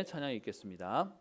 찬양 읽겠습니다.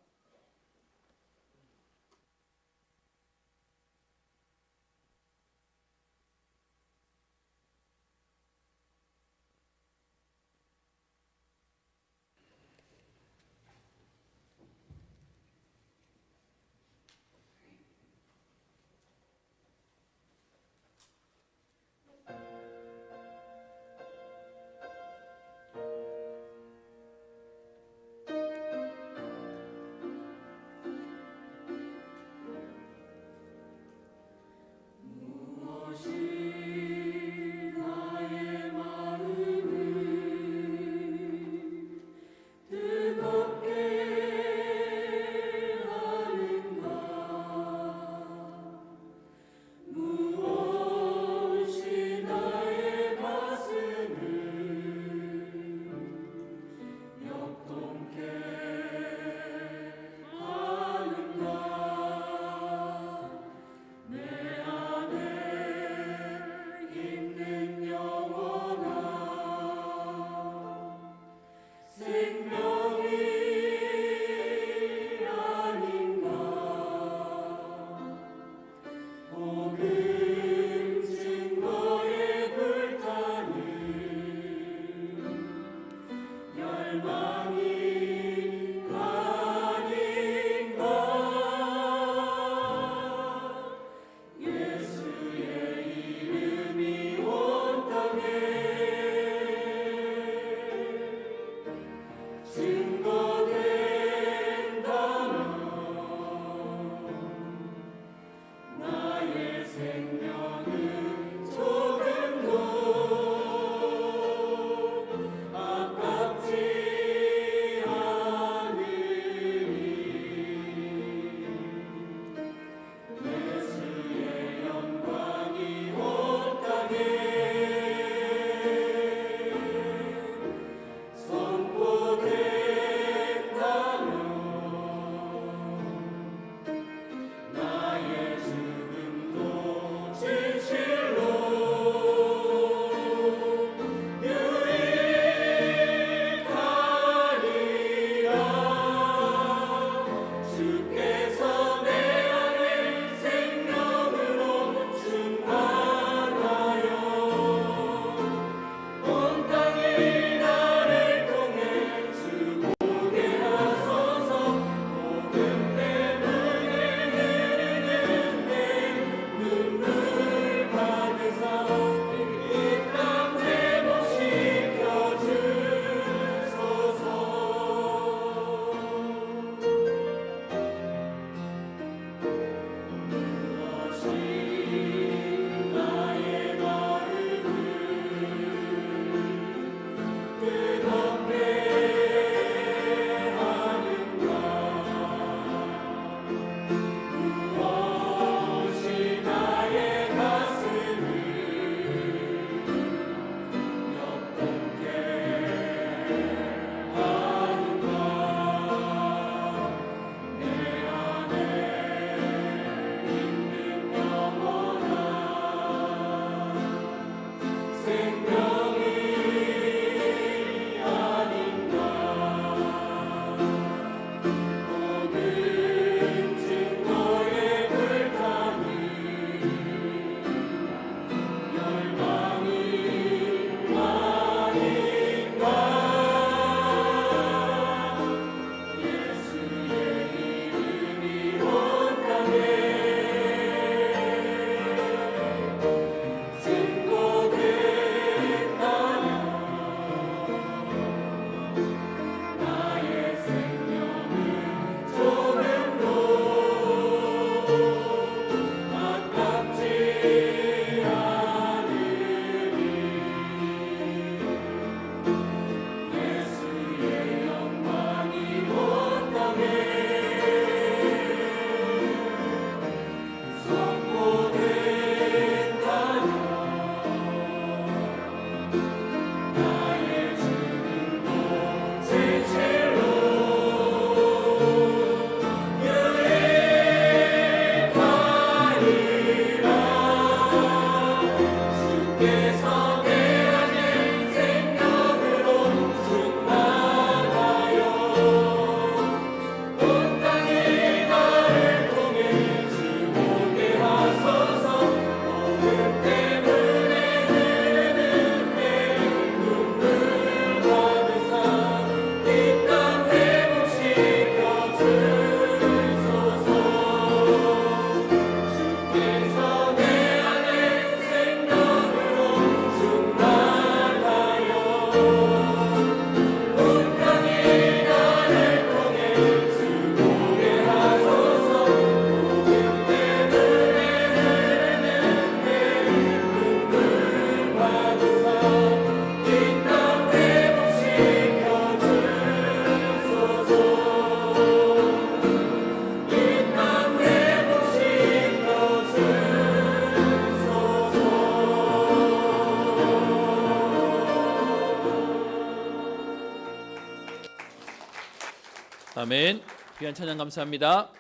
아멘. 귀한 찬양 감사합니다.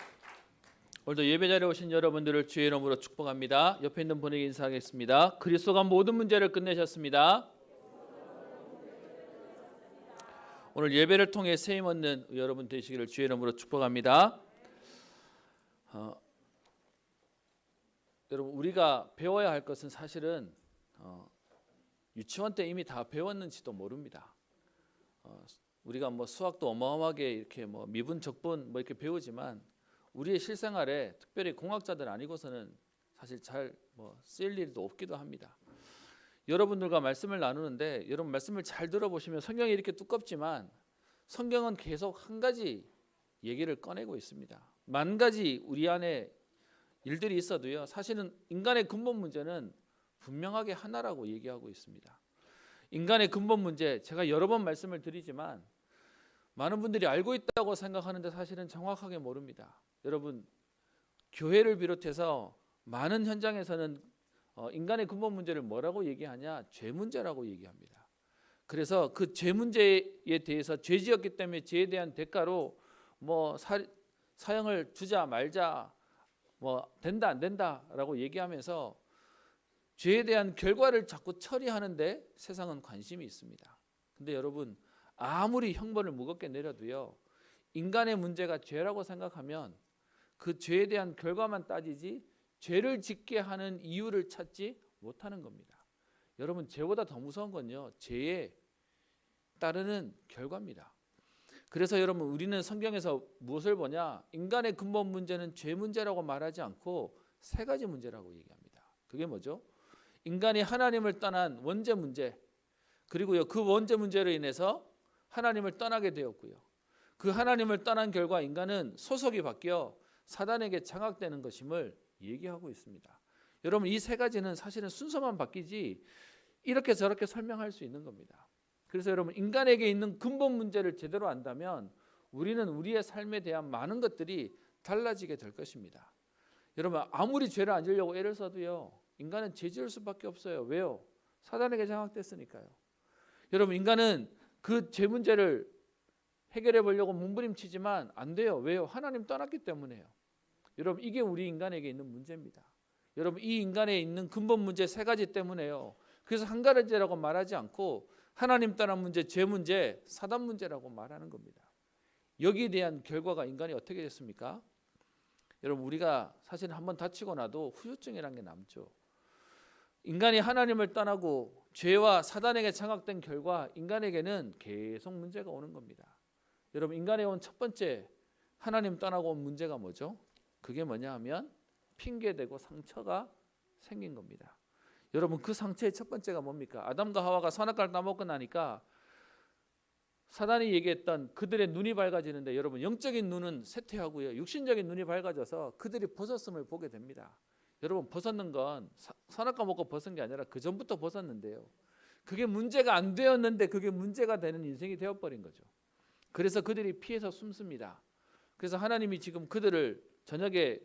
오늘도 예배 자리에 오신 여러분들을 주의 이름으로 축복합니다. 옆에 있는 분에게 인사하겠습니다. 그리스도가 모든 문제를 끝내셨습니다. 오늘 예배를 통해 세임 얻는 여러분 되시기를 주의 이름으로 축복합니다. 여러분, 우리가 배워야 할 것은 사실은 유치원 때 이미 다 배웠는지도 모릅니다. 우리가 수학도 어마어마하게 이렇게 미분, 적분 이렇게 배우지만 우리의 실생활에 특별히 공학자들 아니고서는 사실 잘 쓰일 일도 없기도 합니다. 여러분들과 말씀을 나누는데 여러분 말씀을 잘 들어보시면 성경이 이렇게 두껍지만 성경은 계속 한 가지 얘기를 꺼내고 있습니다. 만 가지 우리 안에 일들이 있어도요, 사실은 인간의 근본 문제는 분명하게 하나라고 얘기하고 있습니다. 인간의 근본 문제, 제가 여러 번 말씀을 드리지만 많은 분들이 알고 있다고 생각하는데 사실은 정확하게 모릅니다. 여러분, 교회를 비롯해서 많은 현장에서는 인간의 근본 문제를 뭐라고 얘기하냐? 죄 문제라고 얘기합니다. 그래서 그 죄 문제에 대해서 죄 지었기 때문에 죄에 대한 대가로 사형을 주자 말자, 된다 안 된다라고 얘기하면서 죄에 대한 결과를 자꾸 처리하는데 세상은 관심이 있습니다. 근데 여러분, 아무리 형벌을 무겁게 내려도요, 인간의 문제가 죄라고 생각하면 그 죄에 대한 결과만 따지지 죄를 짓게 하는 이유를 찾지 못하는 겁니다. 여러분, 죄보다 더 무서운 건요, 죄에 따르는 결과입니다. 그래서 여러분, 우리는 성경에서 무엇을 보냐? 인간의 근본 문제는 죄 문제라고 말하지 않고 세 가지 문제라고 얘기합니다. 그게 뭐죠? 인간이 하나님을 떠난 원죄 문제, 그리고요, 그 원죄 문제로 인해서 하나님을 떠나게 되었고요, 그 하나님을 떠난 결과 인간은 소속이 바뀌어 사단에게 장악되는 것임을 얘기하고 있습니다. 여러분, 이 세 가지는 사실은 순서만 바뀌지 이렇게 저렇게 설명할 수 있는 겁니다. 그래서 여러분, 인간에게 있는 근본 문제를 제대로 안다면 우리는 우리의 삶에 대한 많은 것들이 달라지게 될 것입니다. 여러분, 아무리 죄를 안 지으려고 애를 써도요, 인간은 죄 지을 수밖에 없어요. 왜요? 사단에게 장악됐으니까요. 여러분, 인간은 그 죄 문제를 해결해 보려고 몸부림치지만 안 돼요. 왜요? 하나님 떠났기 때문에요. 여러분, 이게 우리 인간에게 있는 문제입니다. 여러분, 이 인간에 있는 근본 문제 세 가지 때문에요. 그래서 한 가지라고 말하지 않고 하나님 떠난 문제, 죄 문제, 사단 문제라고 말하는 겁니다. 여기에 대한 결과가 인간이 어떻게 됐습니까? 여러분, 우리가 사실 한번 다치고 나도 후유증이라는 게 남죠. 인간이 하나님을 떠나고 죄와 사단에게 장악된 결과 인간에게는 계속 문제가 오는 겁니다. 여러분, 인간에 온 첫 번째 하나님 떠나고 온 문제가 뭐죠? 그게 뭐냐 하면 핑계대고 상처가 생긴 겁니다. 여러분, 그 상처의 첫 번째가 뭡니까? 아담과 하와가 선악과를 따먹고 나니까 사단이 얘기했던 그들의 눈이 밝아지는데, 여러분, 영적인 눈은 쇠퇴하고요, 육신적인 눈이 밝아져서 그들이 벗었음을 보게 됩니다. 여러분, 벗었는 건 선악과 먹고 벗은 게 아니라 그 전부터 벗었는데요, 그게 문제가 안 되었는데 그게 문제가 되는 인생이 되어버린 거죠. 그래서 그들이 피해서 숨습니다. 그래서 하나님이 지금 그들을 저녁에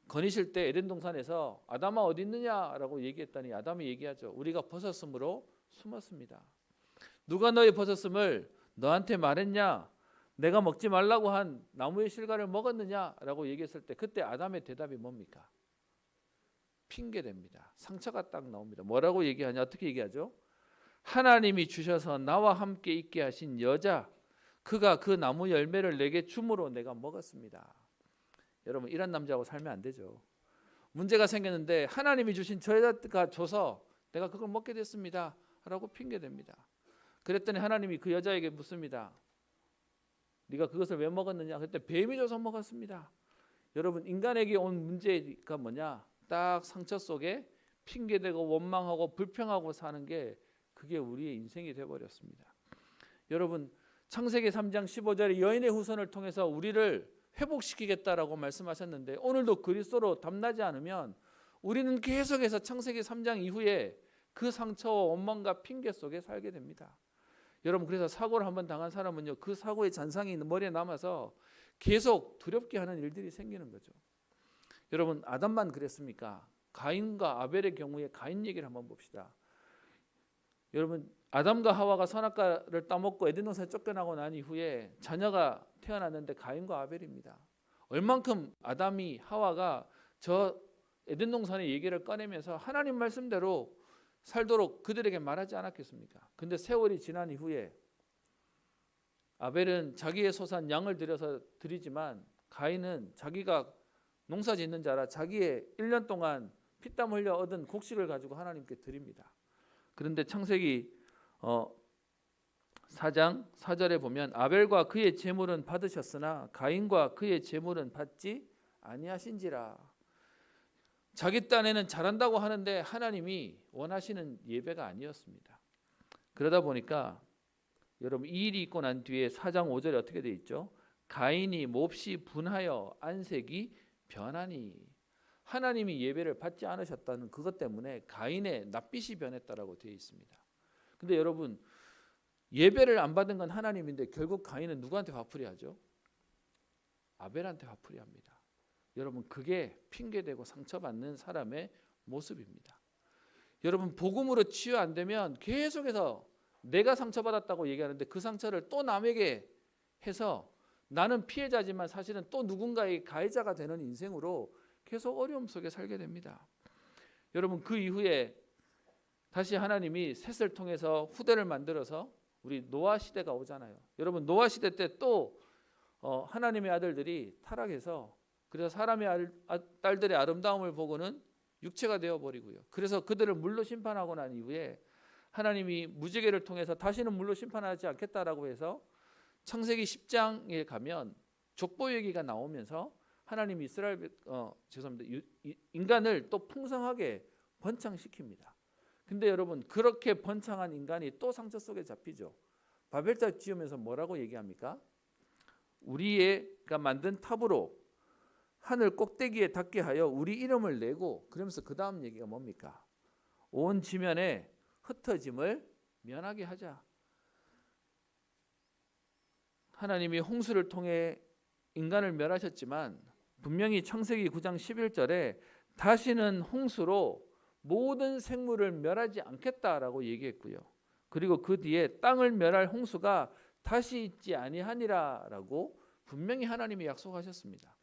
거니실 때 에덴 동산에서 아담아 어디 있느냐라고 얘기했더니 아담이 얘기하죠. 우리가 벗었으므로 숨었습니다. 누가 너의 벗었음을 너한테 말했냐? 내가 먹지 말라고 한 나무의 실과를 먹었느냐라고 얘기했을 때 그때 아담의 대답이 뭡니까? 핑계됩니다. 상처가 딱 나옵니다. 뭐라고 얘기하냐? 어떻게 얘기하죠? 하나님이 주셔서 나와 함께 있게 하신 여자, 그가 그 나무 열매를 내게 줌으로 내가 먹었습니다. 여러분, 이런 남자하고 살면 안 되죠. 문제가 생겼는데 하나님이 주신 저 여자가 줘서 내가 그걸 먹게 됐습니다 라고 핑계댑니다. 그랬더니 하나님이 그 여자에게 묻습니다. 네가 그것을 왜 먹었느냐? 그때 뱀이 줘서 먹었습니다. 여러분, 인간에게 온 문제가 뭐냐? 딱 상처 속에 핑계대고 원망하고 불평하고 사는 게 그게 우리의 인생이 되어버렸습니다. 여러분, 창세기 3장 15절에 여인의 후손을 통해서 우리를 회복시키겠다라고 말씀하셨는데 오늘도 그리스도로 담나지 않으면 우리는 계속해서 창세기 3장 이후에 그 상처와 원망과 핑계 속에 살게 됩니다. 여러분, 그래서 사고를 한번 당한 사람은요, 그 사고의 잔상이 머리에 남아서 계속 두렵게 하는 일들이 생기는 거죠. 여러분, 아담만 그랬습니까? 가인과 아벨의 경우에 가인 얘기를 한번 봅시다. 여러분, 아담과 하와가 선악과를 따먹고 에덴 동산에 쫓겨나고 난 이후에 자녀가 태어났는데 가인과 아벨입니다. 얼만큼 아담이 하와가 저 에덴 동산의 얘기를 꺼내면서 하나님 말씀대로 살도록 그들에게 말하지 않았겠습니까? 근데 세월이 지난 이후에 아벨은 자기의 소산 양을 드리지만 가인은 자기가 농사 짓는 자라 자기의 1년 동안 피땀 흘려 얻은 곡식을 가지고 하나님께 드립니다. 그런데 창세기 4장 4절에 보면 아벨과 그의 제물은 받으셨으나 가인과 그의 제물은 받지 아니하신지라. 자기 딴에는 잘한다고 하는데 하나님이 원하시는 예배가 아니었습니다. 그러다 보니까 여러분 이 일이 있고 난 뒤에 4장 5절에 어떻게 돼 있죠? 가인이 몹시 분하여 안색이 변하니. 하나님이 예배를 받지 않으셨다는 그것 때문에 가인의 낯빛이 변했다라고 되어 있습니다. 근데 여러분 예배를 안 받은 건 하나님인데 결국 가인은 누구한테 화풀이하죠? 아벨한테 화풀이합니다. 여러분 그게 핑계대고 상처받는 사람의 모습입니다. 여러분 복음으로 치유 안 되면 계속해서 내가 상처받았다고 얘기하는데 그 상처를 또 남에게 해서 나는 피해자지만 사실은 또 누군가의 가해자가 되는 인생으로 계속 어려움 속에 살게 됩니다. 여러분 그 이후에 다시 하나님이 셋을 통해서 후대를 만들어서 우리 노아 시대가 오잖아요. 여러분 노아 시대 때 또 하나님의 아들들이 타락해서 그래서 사람의 딸들의 아름다움을 보고는 육체가 되어버리고요. 그래서 그들을 물로 심판하고 난 이후에 하나님이 무지개를 통해서 다시는 물로 심판하지 않겠다라고 해서 창세기 10장에 가면 족보 얘기가 나오면서 하나님이 인간을 또 풍성하게 번창시킵니다. 근데 여러분 그렇게 번창한 인간이 또 상처 속에 잡히죠. 바벨탑 지으면서 뭐라고 얘기합니까? 우리가 만든 탑으로 하늘 꼭대기에 닿게 하여 우리 이름을 내고, 그러면서 그 다음 얘기가 뭡니까? 온 지면에 흩어짐을 면하게 하자. 하나님이 홍수를 통해 인간을 멸하셨지만 분명히 창세기 9장 11절에 다시는 홍수로 모든 생물을 멸하지 않겠다라고 얘기했고요. 그리고 그 뒤에 땅을 멸할 홍수가 다시 있지 아니하니라라고 분명히 하나님이 약속하셨습니다.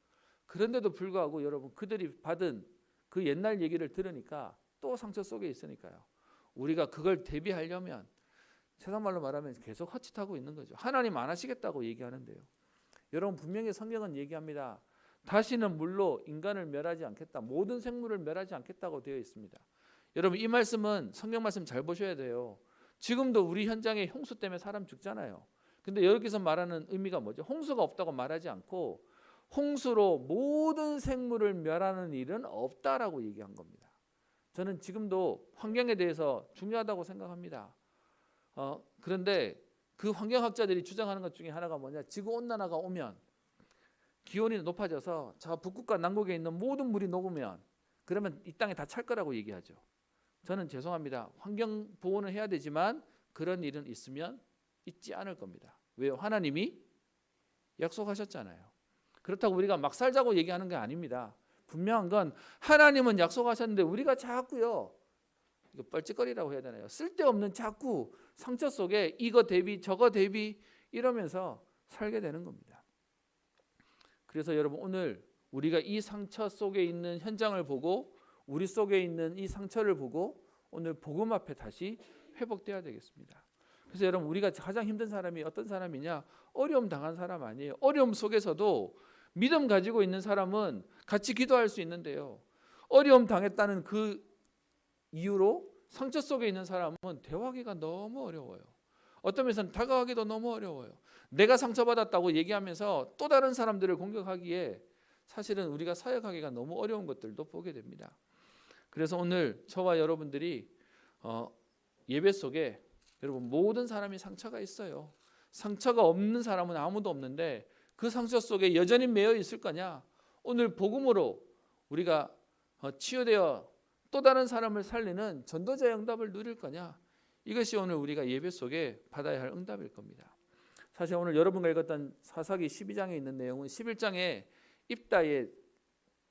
그런데도 불구하고 여러분 그들이 받은 그 옛날 얘기를 들으니까 또 상처 속에 있으니까요. 우리가 그걸 대비하려면 세상 말로 말하면 계속 헛짓하고 있는 거죠. 하나님 안 하시겠다고 얘기하는데요. 여러분 분명히 성경은 얘기합니다. 다시는 물로 인간을 멸하지 않겠다. 모든 생물을 멸하지 않겠다고 되어 있습니다. 여러분 이 말씀은 성경 말씀 잘 보셔야 돼요. 지금도 우리 현장에 홍수 때문에 사람 죽잖아요. 근데 여기서 말하는 의미가 뭐죠? 홍수가 없다고 말하지 않고 홍수로 모든 생물을 멸하는 일은 없다라고 얘기한 겁니다. 저는 지금도 환경에 대해서 중요하다고 생각합니다. 그런데 그 환경학자들이 주장하는 것 중에 하나가 뭐냐? 지구온난화가 오면 기온이 높아져서 저 북극과 남극에 있는 모든 물이 녹으면 그러면 이 땅에 다 찰 거라고 얘기하죠. 저는 죄송합니다. 환경 보호는 해야 되지만 그런 일은 있지 않을 겁니다. 왜요? 하나님이 약속하셨잖아요. 그렇다고 우리가 막 살자고 얘기하는 게 아닙니다. 분명한 건 하나님은 약속하셨는데 우리가 자꾸요, 이거 뻘짓거리라고 해야 되나요? 쓸데없는 자꾸 상처 속에 이거 대비 저거 대비 이러면서 살게 되는 겁니다. 그래서 여러분 오늘 우리가 이 상처 속에 있는 현장을 보고 우리 속에 있는 이 상처를 보고 오늘 복음 앞에 다시 회복돼야 되겠습니다. 그래서 여러분 우리가 가장 힘든 사람이 어떤 사람이냐? 어려움 당한 사람 아니에요. 어려움 속에서도 믿음 가지고 있는 사람은 같이 기도할 수 있는데요. 어려움 당했다는 그 이유로 상처 속에 있는 사람은 대화하기가 너무 어려워요. 어떤 면에서는 다가가기도 너무 어려워요. 내가 상처받았다고 얘기하면서 또 다른 사람들을 공격하기에 사실은 우리가 사역하기가 너무 어려운 것들도 보게 됩니다. 그래서 오늘 저와 여러분들이 예배 속에 여러분 모든 사람이 상처가 있어요. 상처가 없는 사람은 아무도 없는데 그 상처 속에 여전히 매여 있을 거냐? 오늘 복음으로 우리가 치유되어 또 다른 사람을 살리는 전도자의 응답을 누릴 거냐? 이것이 오늘 우리가 예배 속에 받아야 할 응답일 겁니다. 사실 오늘 여러분과 읽었던 사사기 12장에 있는 내용은 11장에 입다의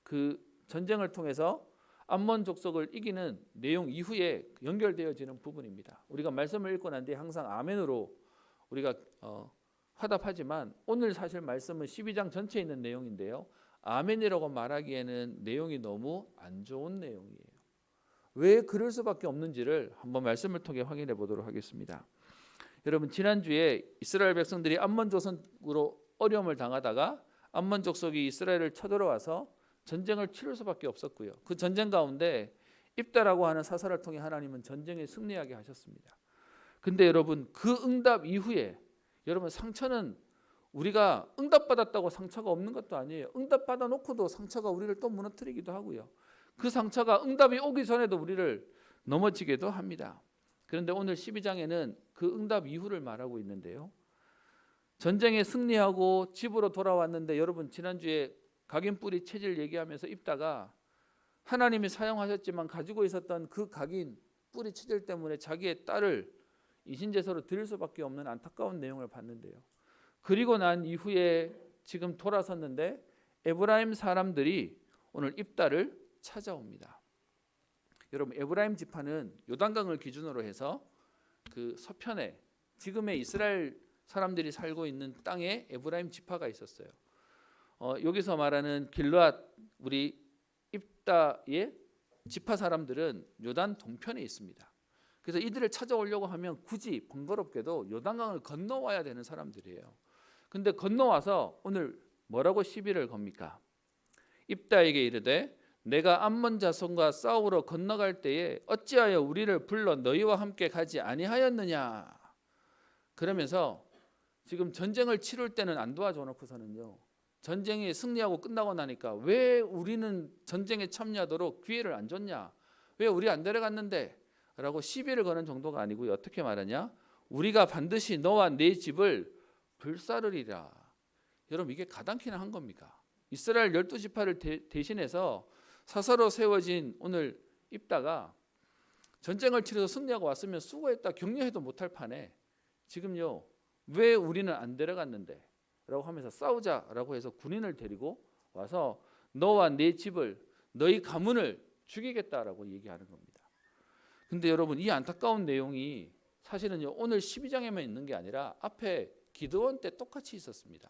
그 전쟁을 통해서 암몬 족속을 이기는 내용 이후에 연결되어지는 부분입니다. 우리가 말씀을 읽고 난 뒤에 항상 아멘으로 우리가 화답하지만 오늘 사실 말씀은 12장 전체에 있는 내용인데요. 아멘이라고 말하기에는 내용이 너무 안 좋은 내용이에요. 왜 그럴 수밖에 없는지를 한번 말씀을 통해 확인해 보도록 하겠습니다. 여러분, 지난주에 이스라엘 백성들이 암몬 조선으로 어려움을 당하다가 암몬 족속이 이스라엘을 쳐들어와서 전쟁을 치를 수밖에 없었고요. 그 전쟁 가운데 입다라고 하는 사사를 통해 하나님은 전쟁에 승리하게 하셨습니다. 근데 여러분, 그 응답 이후에 여러분, 상처는 우리가 응답받았다고 상처가 없는 것도 아니에요. 응답받아 놓고도 상처가 우리를 또 무너뜨리기도 하고요. 그 상처가 응답이 오기 전에도 우리를 넘어지기도 합니다. 그런데 오늘 12장에는 그 응답 이후를 말하고 있는데요. 전쟁에 승리하고 집으로 돌아왔는데 여러분, 지난주에 각인 뿌리 체질 얘기하면서 입다가 하나님이 사용하셨지만 가지고 있었던 그 각인 뿌리 체질 때문에 자기의 딸을 이신제사로 드릴 수밖에 없는 안타까운 내용을 봤는데요. 그리고 난 이후에 지금 돌아섰는데 에브라임 사람들이 오늘 입다를 찾아옵니다. 여러분, 에브라임 지파는 요단강을 기준으로 해서 그 서편에 지금의 이스라엘 사람들이 살고 있는 땅에 에브라임 지파가 있었어요. 여기서 말하는 길르앗 우리 입다의 지파 사람들은 요단 동편에 있습니다. 그래서 이들을 찾아오려고 하면 굳이 번거롭게도 요단강을 건너와야 되는 사람들이에요. 근데 건너와서 오늘 뭐라고 시비를 겁니까? 입다에게 이르되 내가 암몬 자손과 싸우러 건너갈 때에 어찌하여 우리를 불러 너희와 함께 가지 아니하였느냐. 그러면서 지금 전쟁을 치룰 때는 안 도와줘 놓고서는요, 전쟁이 승리하고 끝나고 나니까 왜 우리는 전쟁에 참여하도록 기회를 안 줬냐, 왜 우리 안 데려갔는데 라고 시비를 거는 정도가 아니고요. 어떻게 말하냐? 우리가 반드시 너와 네 집을 불사르리라. 여러분, 이게 가당키나 한 겁니까? 이스라엘 12지파를 대신해서 사사로 세워진 오늘 입다가 전쟁을 치러서 승리하고 왔으면 수고했다 격려해도 못할 판에 지금요, 왜 우리는 안 데려갔는데 라고 하면서 싸우자라고 해서 군인을 데리고 와서 너와 네 집을, 너희 가문을 죽이겠다라고 얘기하는 겁니다. 근데 여러분, 이 안타까운 내용이 사실은요, 오늘 12장에만 있는 게 아니라 앞에 기드온 때 똑같이 있었습니다.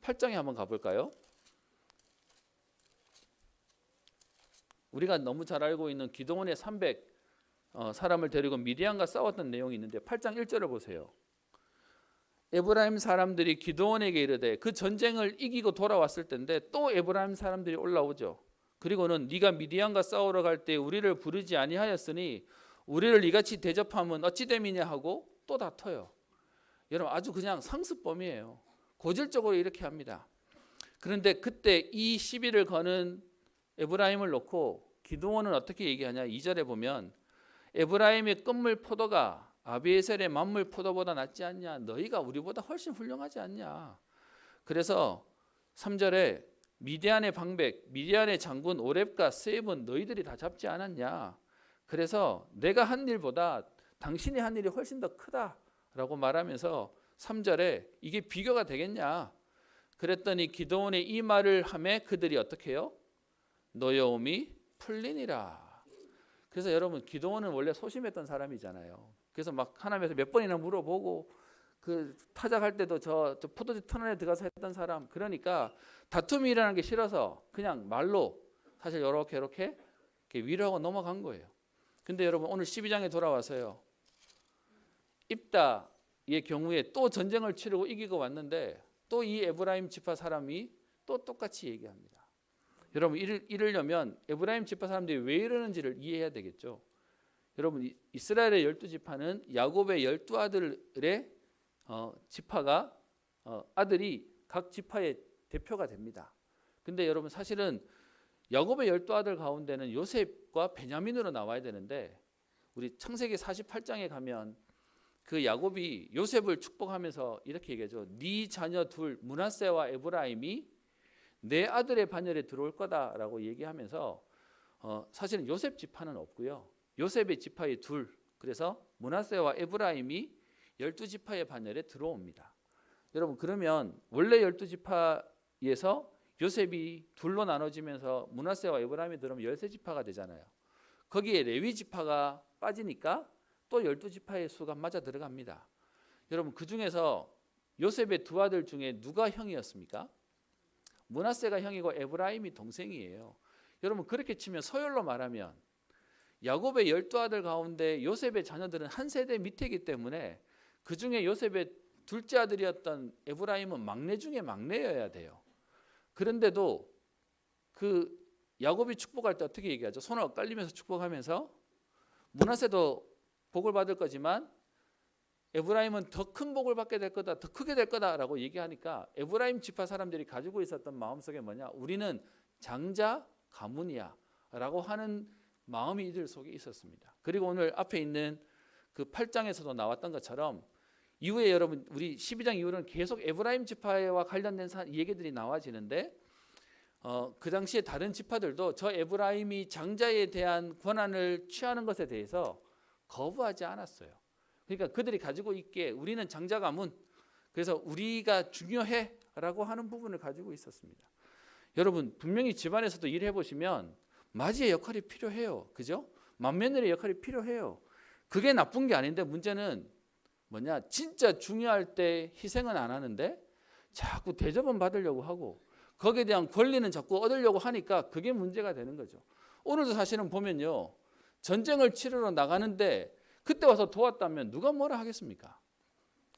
8장에 한번 가볼까요? 우리가 너무 잘 알고 있는 기드온의 300 사람을 데리고 미디안과 싸웠던 내용이 있는데 8장 1절을 보세요. 에브라임 사람들이 기드온에게 이르되, 그 전쟁을 이기고 돌아왔을 때인데 또 에브라임 사람들이 올라오죠. 그리고는 네가 미디안과 싸우러 갈 때 우리를 부르지 아니하였으니 우리를 이같이 대접하면 어찌 됨이냐 하고 또 다퉈요. 여러분, 아주 그냥 상습범이에요. 고질적으로 이렇게 합니다. 그런데 그때 이 시비를 거는 에브라임을 놓고 기드온은 어떻게 얘기하냐? 2절에 보면 에브라임의 끝물 포도가 아비에셀의 만물 포도보다 낫지 않냐? 너희가 우리보다 훨씬 훌륭하지 않냐? 그래서 3절에 미디안의 방백, 미디안의 장군 오렙과 세입은 너희들이 다 잡지 않았냐? 그래서 내가 한 일보다 당신이 한 일이 훨씬 더 크다라고 말하면서 3절에 이게 비교가 되겠냐? 그랬더니 기드온의 이 말을 하매 그들이 어떻게 해요? 노여움이 풀리니라. 그래서 여러분, 기드온은 원래 소심했던 사람이잖아요. 그래서 막 하나님에서 몇 번이나 물어보고 그 타작할 때도 저 포도주 턴 안에 들어가서 했던 사람. 그러니까 다툼이 일어나는 게 싫어서 그냥 말로 사실 이렇게 위로하고 넘어간 거예요. 근데 여러분, 오늘 12장에 돌아와서요, 입다의 경우에 또 전쟁을 치르고 이기고 왔는데 또 이 에브라임 지파 사람이 또 똑같이 얘기합니다. 여러분, 이러려면 에브라임 지파 사람들이 왜 이러는지를 이해해야 되겠죠. 여러분, 이스라엘의 12지파는 야곱의 12아들의 지파가 아들이 각 지파의 대표가 됩니다. 근데 여러분, 사실은 야곱의 12아들 가운데는 요셉과 베냐민으로 나와야 되는데 우리 창세기 48장에 가면 그 야곱이 요셉을 축복하면서 이렇게 얘기하죠. 네 자녀 둘 므낫세와 에브라임이 내 아들의 반열에 들어올 거다라고 얘기하면서 사실은 요셉 지파는 없고요. 요셉의 지파의 둘, 그래서 므낫세와 에브라임이 12지파의 반열에 들어옵니다. 여러분, 그러면 원래 12지파에서 요셉이 둘로 나눠지면서 므낫세와 에브라임이 들어오면 13지파가 되잖아요. 거기에 레위 지파가 빠지니까 또 12지파의 수가 맞아 들어갑니다. 여러분 그 중에서 요셉의 두 아들 중에 누가 형이었습니까? 므낫세가 형이고 에브라임이 동생이에요. 여러분 그렇게 치면 서열로 말하면 야곱의 12아들 가운데 요셉의 자녀들은 한 세대 밑이기 때문에 그 중에 요셉의 둘째 아들이었던 에브라임은 막내 중에 막내여야 돼요. 그런데도 그 야곱이 축복할 때 어떻게 얘기하죠? 손을 엇갈리면서 축복하면서 므낫세도 복을 받을 거지만 에브라임은 더 큰 복을 받게 될 거다, 더 크게 될 거다라고 얘기하니까 에브라임 지파 사람들이 가지고 있었던 마음속에 뭐냐? 우리는 장자 가문이야라고 하는 마음이 이들 속에 있었습니다. 그리고 오늘 앞에 있는 그 8장에서도 나왔던 것처럼 이후에 여러분 우리 12장 이후로는 계속 에브라임 지파와 관련된 얘기들이 나와지는데 그 당시에 다른 지파들도 저 에브라임이 장자에 대한 권한을 취하는 것에 대해서 거부하지 않았어요. 그러니까 그들이 가지고 있기에 우리는 장자 가문, 그래서 우리가 중요해라고 하는 부분을 가지고 있었습니다. 여러분 분명히 집안에서도 일해 보시면 맞이의 역할이 필요해요. 그죠? 맏며느리의 역할이 필요해요. 그게 나쁜 게 아닌데 문제는 뭐냐? 진짜 중요할 때 희생은 안 하는데 자꾸 대접은 받으려고 하고 거기에 대한 권리는 자꾸 얻으려고 하니까 그게 문제가 되는 거죠. 오늘도 사실은 보면요. 전쟁을 치르러 나가는데 그때 와서 도왔다면 누가 뭐라 하겠습니까?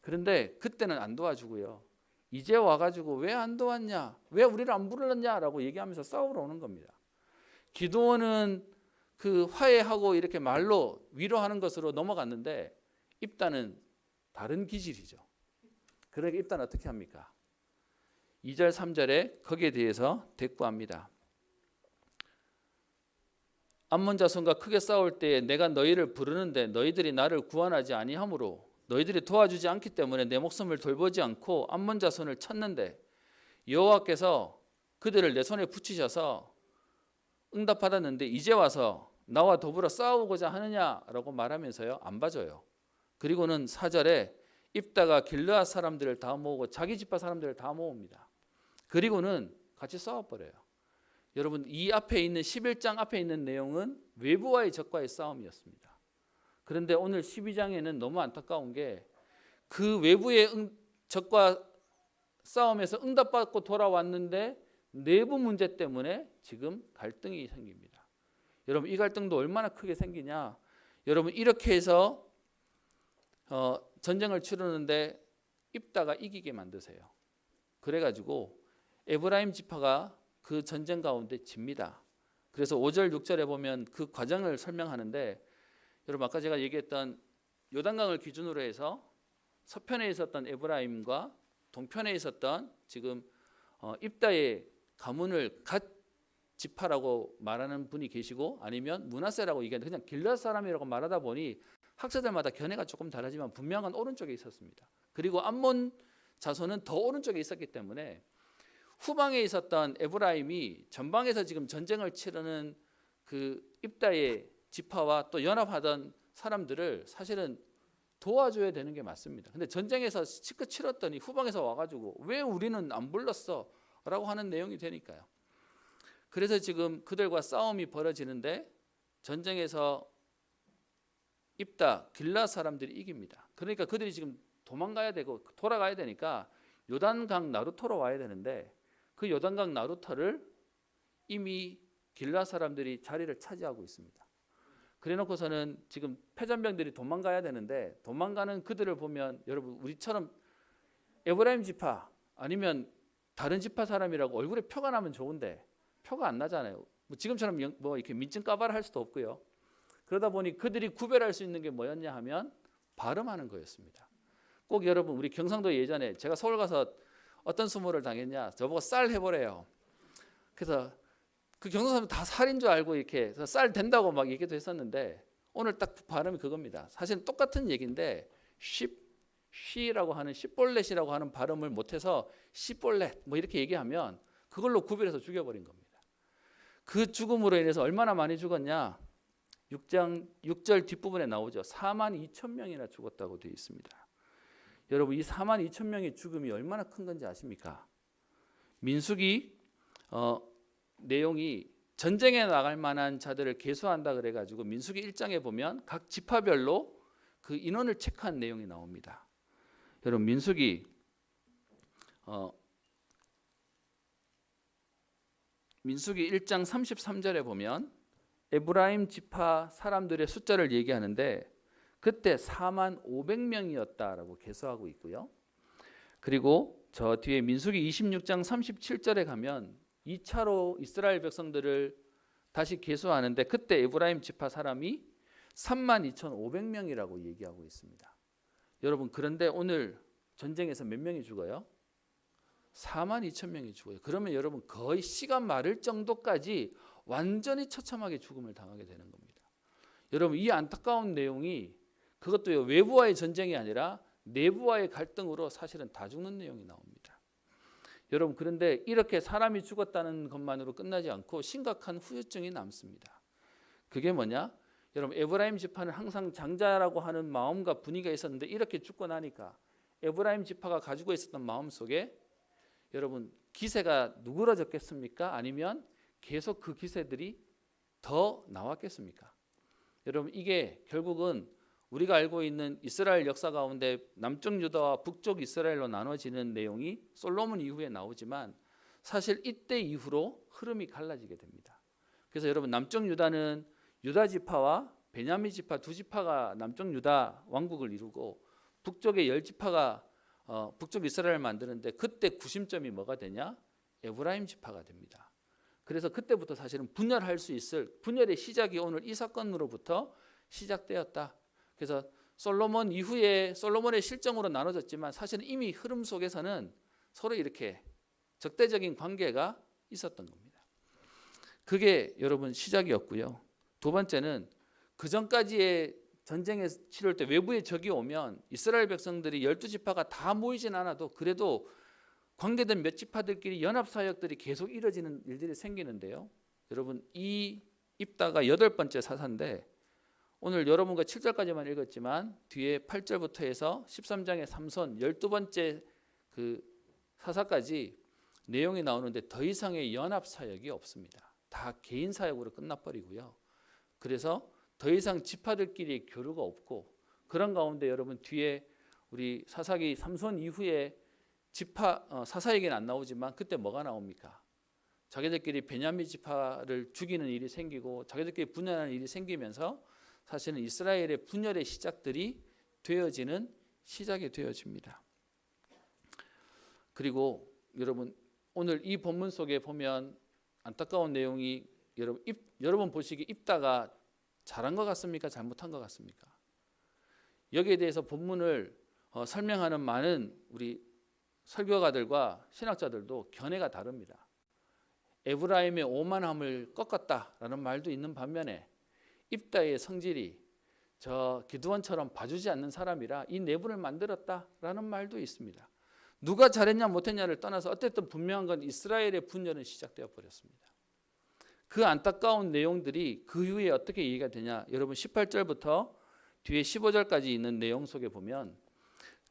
그런데 그때는 안 도와주고요. 이제 와가지고 왜 안 도왔냐? 왜 우리를 안 불렀냐라고 얘기하면서 싸우러 오는 겁니다. 기드온은 그 화해하고 이렇게 말로 위로하는 것으로 넘어갔는데 입다는 다른 기질이죠. 그러니까 입다는 어떻게 합니까? 2절 3절에 거기에 대해서 대꾸합니다. 암몬 자손과 크게 싸울 때에 내가 너희를 부르는데 너희들이 나를 구원하지 아니하므로 너희들이 도와주지 않기 때문에 내 목숨을 돌보지 않고 암몬 자손을 쳤는데 여호와께서 그들을 내 손에 붙이셔서 응답받았는데 이제 와서 나와 더불어 싸우고자 하느냐라고 말하면서요 안 봐줘요. 그리고는 4절에 입다가 길르앗 사람들을 다 모으고 자기 지파 사람들을 다 모읍니다. 그리고는 같이 싸워버려요. 여러분 이 앞에 있는 11장 앞에 있는 내용은 외부와의 적과의 싸움이었습니다. 그런데 오늘 12장에는 너무 안타까운 게 그 외부의 적과 싸움에서 응답받고 돌아왔는데 내부 문제 때문에 지금 갈등이 생깁니다. 여러분 이 갈등도 얼마나 크게 생기냐? 여러분 이렇게 해서 전쟁을 치르는데 입다가 이기게 만드세요. 그래가지고 에브라임 지파가 그 전쟁 가운데 집니다. 그래서 5절 6절에 보면 그 과정을 설명하는데 여러분 아까 제가 얘기했던 요단강을 기준으로 해서 서편에 있었던 에브라임과 동편에 있었던 지금 입다의 가문을 갓 지파라고 말하는 분이 계시고 아니면 므낫세라고 얘기하는데 그냥 길르앗 사람이라고 말하다 보니 학자들마다 견해가 조금 다르지만 분명한 오른쪽에 있었습니다. 그리고 암몬 자손은 더 오른쪽에 있었기 때문에 후방에 있었던 에브라임이 전방에서 지금 전쟁을 치르는 그 입다의 지파와 또 연합하던 사람들을 사실은 도와줘야 되는 게 맞습니다. 근데 전쟁에서 치껏 치렀더니 후방에서 와가지고 왜 우리는 안 불렀어? 라고 하는 내용이 되니까요. 그래서 지금 그들과 싸움이 벌어지는데 전쟁에서 입다, 길르앗 사람들이 이깁니다. 그러니까 그들이 지금 도망가야 되고 돌아가야 되니까 요단강 나루터로 와야 되는데 그 요단강 나루터를 이미 길르앗 사람들이 자리를 차지하고 있습니다. 그래놓고서는 지금 패전병들이 도망가야 되는데 도망가는 그들을 보면 여러분 우리처럼 에브라임 지파 아니면 다른 지파 사람이라고 얼굴에 표가 나면 좋은데 표가 안 나잖아요. 뭐 지금처럼 뭐 이렇게 민증 까발을 할 수도 없고요. 그러다 보니 그들이 구별할 수 있는 게 뭐였냐 하면 발음하는 거였습니다. 꼭 여러분 우리 경상도 예전에 제가 서울 가서 어떤 수모를 당했냐 저보고 쌀 해보래요. 그래서 그 경상도 사람 다 살인 줄 알고 이렇게 쌀 된다고 막 얘기도 했었는데 오늘 딱 발음이 그겁니다. 사실은 똑같은 얘기인데 쉬라고 하는 시볼렛이라고 하는 발음을 못해서 시볼렛 뭐 이렇게 얘기하면 그걸로 구별해서 죽여버린 겁니다. 그 죽음으로 인해서 얼마나 많이 죽었냐? 6장 6절 뒷부분에 나오죠. 42,000명이나 죽었다고 되어 있습니다. 여러분 이 42,000명의 죽음이 얼마나 큰 건지 아십니까? 민수기 내용이 전쟁에 나갈 만한 자들을 계수한다 그래가지고 민수기 1장에 보면 각 지파별로 그 인원을 체크한 내용이 나옵니다. 여러분 민수기 1장 33절에 보면 에브라임 지파 사람들의 숫자를 얘기하는데 그때 4만 500명이었다라고 계수하고 있고요. 그리고 저 뒤에 민수기 26장 37절에 가면 2차로 이스라엘 백성들을 다시 계수하는데 그때 에브라임 지파 사람이 32,500명이라고 얘기하고 있습니다. 여러분 그런데 오늘 전쟁에서 몇 명이 죽어요? 42,000명이 죽어요. 그러면 여러분 거의 시간 마를 정도까지 완전히 처참하게 죽음을 당하게 되는 겁니다. 여러분 이 안타까운 내용이 그것도 외부와의 전쟁이 아니라 내부와의 갈등으로 사실은 다 죽는 내용이 나옵니다. 여러분 그런데 이렇게 사람이 죽었다는 것만으로 끝나지 않고 심각한 후유증이 남습니다. 그게 뭐냐? 여러분 에브라임 지파는 항상 장자라고 하는 마음과 분위기가 있었는데 이렇게 죽고 나니까 에브라임 지파가 가지고 있었던 마음 속에 여러분 기세가 누그러졌겠습니까? 아니면 계속 그 기세들이 더 나왔겠습니까? 여러분 이게 결국은 우리가 알고 있는 이스라엘 역사 가운데 남쪽 유다와 북쪽 이스라엘로 나눠지는 내용이 솔로몬 이후에 나오지만 사실 이때 이후로 흐름이 갈라지게 됩니다. 그래서 여러분 남쪽 유다는 유다 지파와 베냐민 지파 두 지파가 남쪽 유다 왕국을 이루고 북쪽의 10지파가 북쪽 이스라엘을 만드는데 그때 구심점이 뭐가 되냐? 에브라임 지파가 됩니다. 그래서 그때부터 사실은 분열할 수 있을 분열의 시작이 오늘 이 사건으로부터 시작되었다. 그래서 솔로몬 이후에 솔로몬의 실정으로 나눠졌지만 사실은 이미 흐름 속에서는 서로 이렇게 적대적인 관계가 있었던 겁니다. 그게 여러분 시작이었고요. 두 번째는 그 전까지의 전쟁에 치를 때 외부의 적이 오면 이스라엘 백성들이 12지파가 다 모이진 않아도 그래도 관계된 몇 지파들끼리 연합사역들이 계속 이루어지는 일들이 생기는데요. 여러분 이 입다가 8번째 사사인데 오늘 여러분과 7절까지만 읽었지만 뒤에 8절부터 해서 13장의 삼손 12번째 그 사사까지 내용이 나오는데 더 이상의 연합사역이 없습니다. 다 개인 사역으로 끝나버리고요. 그래서 더 이상 지파들끼리 교류가 없고 그런 가운데 여러분 뒤에 우리 사사기 삼손 이후에 지파 사사 얘기는 안 나오지만 그때 뭐가 나옵니까? 자기들끼리 베냐민 지파를 죽이는 일이 생기고 자기들끼리 분열하는 일이 생기면서 사실은 이스라엘의 분열의 시작들이 되어지는 시작이 되어집니다. 그리고 여러분 오늘 이 본문 속에 보면 안타까운 내용이 여러분 보시기에 입다가 잘한 것 같습니까? 잘못한 것 같습니까? 여기에 대해서 본문을 설명하는 많은 우리 설교가들과 신학자들도 견해가 다릅니다. 에브라임의 오만함을 꺾었다라는 말도 있는 반면에 입다의 성질이 저 기드온처럼 봐주지 않는 사람이라 이 내분을 만들었다라는 말도 있습니다. 누가 잘했냐 못했냐를 떠나서 어쨌든 분명한 건 이스라엘의 분열은 시작되어 버렸습니다. 그 안타까운 내용들이 그 후에 어떻게 이해가 되냐? 여러분 18절부터 뒤에 15절까지 있는 내용 속에 보면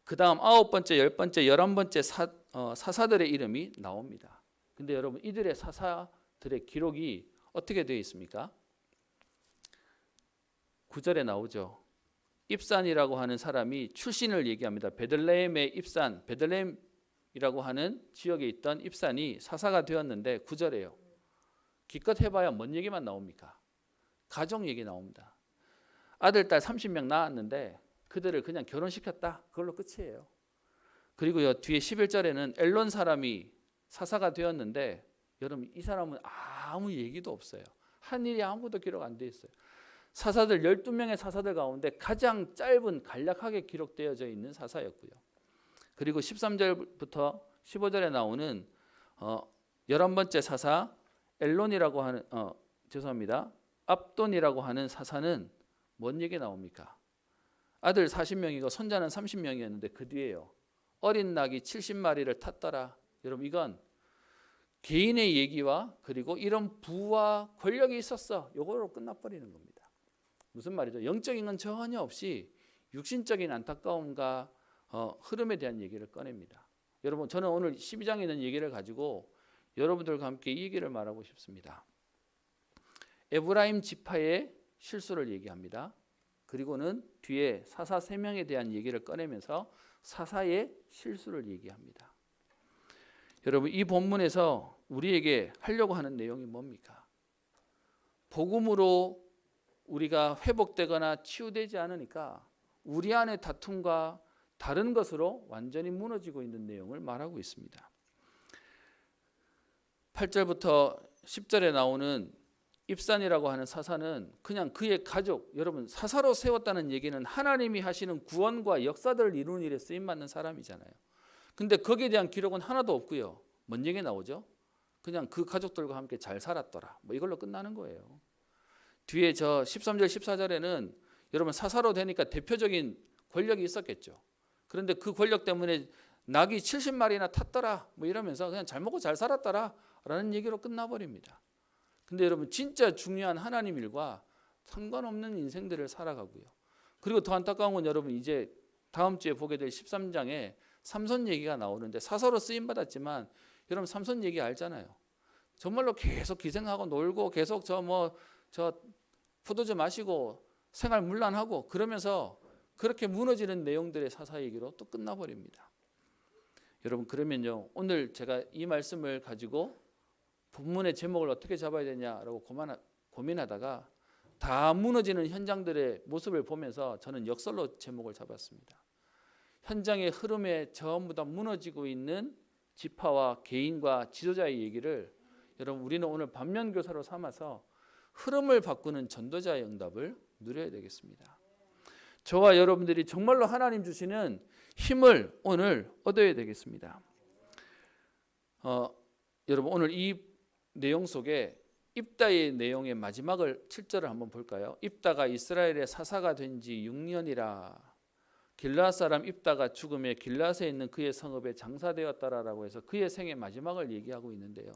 그 다음 9번째, 10번째, 11번째 사사들의 이름이 나옵니다. 근데 여러분 이들의 사사들의 기록이 어떻게 되어 있습니까? 9절에 나오죠. 입산이라고 하는 사람이 출신을 얘기합니다. 베들레헴의 입산, 베들레헴이라고 하는 지역에 있던 입산이 사사가 되었는데 9절에요. 기껏 해봐야 뭔 얘기만 나옵니까? 가정 얘기 나옵니다. 아들, 딸 30명 낳았는데 그들을 그냥 결혼시켰다. 그걸로 끝이에요. 그리고요 뒤에 11절에는 엘론 사람이 사사가 되었는데 여러분 이 사람은 아무 얘기도 없어요. 한 일이 아무것도 기록 안 돼 있어요. 사사들 12명의 사사들 가운데 가장 짧은 간략하게 기록되어져 있는 사사였고요. 그리고 13절부터 15절에 나오는 11번째 사사 엘론이라고 하는 압돈이라고 하는 사사는 뭔 얘기 나옵니까? 아들 40명이고 손자는 30명이었는데 그 뒤에요. 어린 낙이 70마리를 탔더라. 여러분 이건 개인의 얘기와 그리고 이런 부와 권력이 있었어. 이거로 끝나버리는 겁니다. 무슨 말이죠? 영적인 건 전혀 없이 육신적인 안타까움과 흐름에 대한 얘기를 꺼냅니다. 여러분 저는 오늘 12장에 있는 얘기를 가지고 여러분들과 함께 이 얘기를 말하고 싶습니다. 에브라임 지파의 실수를 얘기합니다. 그리고는 뒤에 사사 3명에 대한 얘기를 꺼내면서 사사의 실수를 얘기합니다. 여러분, 이 본문에서 우리에게 하려고 하는 내용이 뭡니까? 복음으로 우리가 회복되거나 치유되지 않으니까 우리 안의 다툼과 다른 것으로 완전히 무너지고 있는 내용을 말하고 있습니다. 8절부터 10절에 나오는 입산이라고 하는 사사는 그냥 그의 가족, 여러분 사사로 세웠다는 얘기는 하나님이 하시는 구원과 역사들을 이루는 일에 쓰임받는 사람이잖아요. 근데 거기에 대한 기록은 하나도 없고요. 뭔 얘기 나오죠? 그냥 그 가족들과 함께 잘 살았더라. 뭐 이걸로 끝나는 거예요. 뒤에 저 13절 14절에는 여러분 사사로 되니까 대표적인 권력이 있었겠죠. 그런데 그 권력 때문에 낙이 70마리나 탔더라. 뭐 이러면서 그냥 잘 먹고 잘 살았더라 라는 얘기로 끝나버립니다. 근데 여러분 진짜 중요한 하나님 일과 상관없는 인생들을 살아가고요. 그리고 더 안타까운 건 여러분 이제 다음 주에 보게 될 13장에 삼손 얘기가 나오는데 사사로 쓰임 받았지만 여러분 삼손 얘기 알잖아요. 정말로 계속 기생하고 놀고 계속 저 포도주 마시고 생활 문란하고 그러면서 그렇게 무너지는 내용들의 사사 얘기로 또 끝나버립니다. 여러분 그러면요 오늘 제가 이 말씀을 가지고 본문의 제목을 어떻게 잡아야 되냐라고 고민하다가 다 무너지는 현장들의 모습을 보면서 저는 역설로 제목을 잡았습니다. 현장의 흐름에 전부 다 무너지고 있는 지파와 개인과 지도자의 얘기를 여러분 우리는 오늘 반면교사로 삼아서 흐름을 바꾸는 전도자의 응답을 누려야 되겠습니다. 저와 여러분들이 정말로 하나님 주시는 힘을 오늘 얻어야 되겠습니다. 여러분 오늘 이 내용 속에 입다의 내용의 마지막을 7절을 한번 볼까요? 입다가 이스라엘의 사사가 된 지 6년이라 길르앗 사람 입다가 죽음에 길르앗에 있는 그의 성읍에 장사되었다라고 해서 그의 생의 마지막을 얘기하고 있는데요.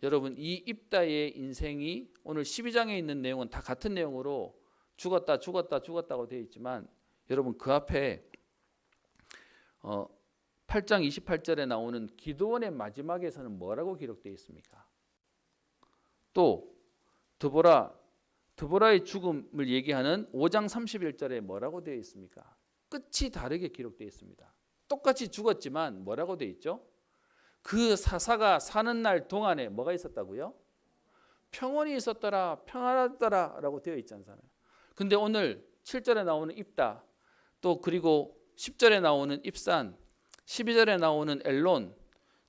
여러분 이 입다의 인생이 오늘 12장에 있는 내용은 다 같은 내용으로 죽었다고 되어 있지만 여러분 그 앞에 8장 28절에 나오는 기드온의 마지막에서는 뭐라고 기록되어 있습니까? 또 드보라의 죽음을 얘기하는 5장 31절에 뭐라고 되어 있습니까? 끝이 다르게 기록되어 있습니다. 똑같이 죽었지만 뭐라고 되어 있죠? 그 사사가 사는 날 동안에 뭐가 있었다고요? 평온이 있었더라, 평안하더라 라고 되어 있지 않잖아요. 근데 오늘 7절에 나오는 입다, 또 그리고 10절에 나오는 입산, 12절에 나오는 엘론,